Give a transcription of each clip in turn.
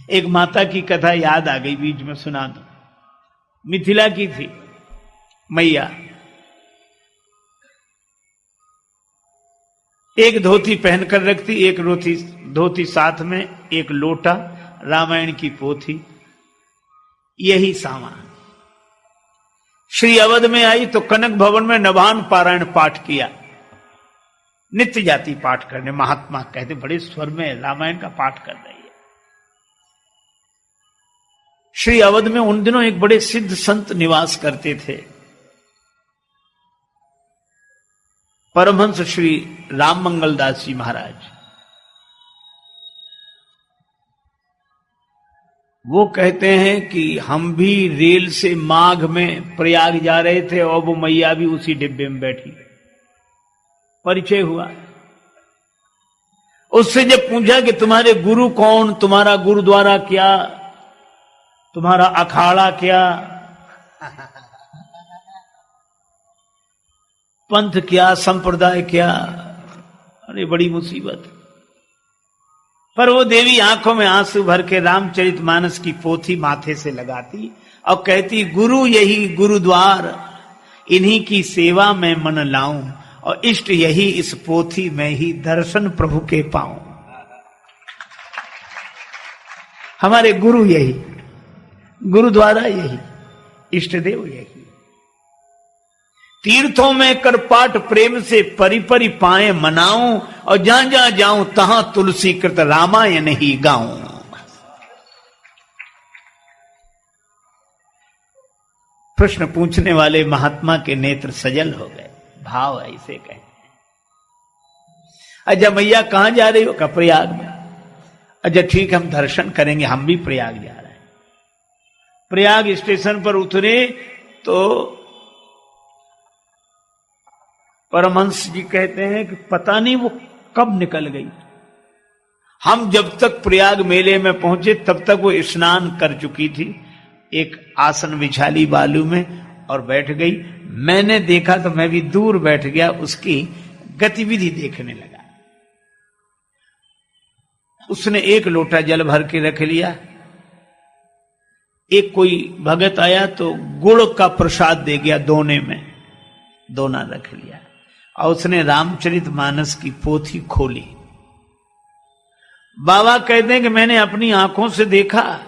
एक माता की कथा याद आ गई, बीच में सुना दो। मिथिला की थी मैया, एक धोती पहनकर रखती, एक धोती साथ में, एक लोटा, रामायण की पोथी, यही सामान। श्री अवध में आई तो कनक भवन में नवान पारायण पाठ किया, नित्य जाती पाठ करने। महात्मा कहते बड़े स्वर में रामायण का पाठ कर रही है। श्री अवध में उन दिनों एक बड़े सिद्ध संत निवास करते थे, परमहंस श्री राम मंगल दास जी महाराज। वो कहते हैं कि हम भी रेल से माघ में प्रयाग जा रहे थे और वो मैया भी उसी डिब्बे में बैठी। परिचय हुआ, उससे जब पूछा कि तुम्हारे गुरु कौन, तुम्हारा गुरुद्वारा क्या, तुम्हारा अखाड़ा क्या, पंथ क्या, संप्रदाय क्या, अरे बड़ी मुसीबत। पर वो देवी आंखों में आंसू भर के रामचरितमानस की पोथी माथे से लगाती और कहती, गुरु यही गुरुद्वार, इन्हीं की सेवा में मन लाऊं, और इष्ट यही इस पोथी में ही दर्शन प्रभु के पाऊं। हमारे गुरु यही, गुरुद्वारा यही, इष्ट देव यही। तीर्थों में कर पाठ प्रेम से परिपरि पाए मनाऊं, और जहां जहां जाऊं तहां तुलसी कृत रामायण ही गाऊं। प्रश्न पूछने वाले महात्मा के नेत्र सजल हो गए। भाव ऐसे कहते हैं, अच्छा मैया कहां जा रही हो? का प्रयाग में। अच्छा ठीक, हम दर्शन करेंगे, हम भी प्रयाग जा रहे हैं। प्रयाग स्टेशन पर उतरे तो परमहंस जी कहते हैं कि पता नहीं वो कब निकल गई। हम जब तक प्रयाग मेले में पहुंचे तब तक वो स्नान कर चुकी थी, एक आसन बिछा ली बालू में और बैठ गई। मैंने देखा तो मैं भी दूर बैठ गया, उसकी गतिविधि देखने लगा। उसने एक लोटा जल भर के रख लिया, एक कोई भगत आया तो गुड़ का प्रसाद दे गया दोने में, दोना रख लिया, और उसने रामचरितमानस की पोथी खोली। बाबा कहते हैं कि मैंने अपनी आंखों से देखा,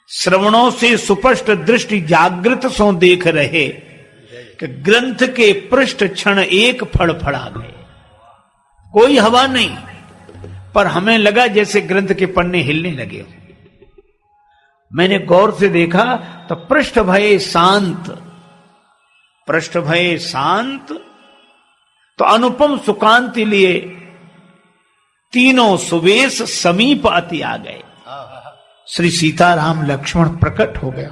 श्रवणों से सुस्पष्ट दृष्टि जागृत सो देख रहे कि ग्रंथ के पृष्ठ क्षण एक फड़फड़ा गए। कोई हवा नहीं, पर हमें लगा जैसे ग्रंथ के पन्ने हिलने लगे। मैंने गौर से देखा तो पृष्ठ भये शांत, पृष्ठ भये शांत, तो अनुपम सुकांति लिए तीनों सुवेश समीप अति आ गए। श्री सीताराम लक्ष्मण प्रकट हो गया।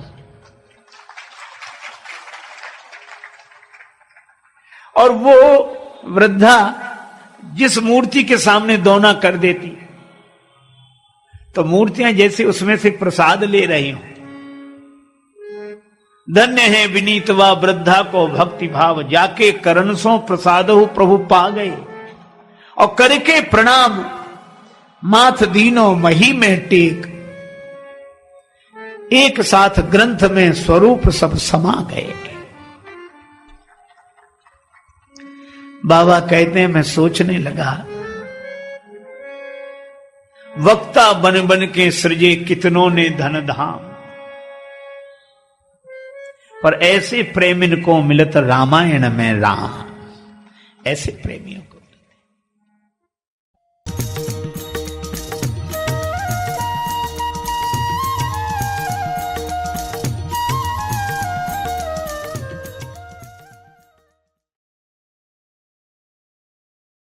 और वो वृद्धा जिस मूर्ति के सामने दोना कर देती तो मूर्तियां जैसे उसमें से प्रसाद ले रही हों। धन्य है विनीतवा वृद्धा को भक्ति भाव, जाके करण सो प्रसाद हो प्रभु पा गए। और करके प्रणाम माथ दीनो मही में टेक, एक साथ ग्रंथ में स्वरूप सब समा गए। बाबा कहते हैं मैं सोचने लगा, वक्ता बन बन के सृजे कितनों ने धन धाम, पर ऐसे प्रेमिन को मिलत रामायण में राम। ऐसे प्रेमियों को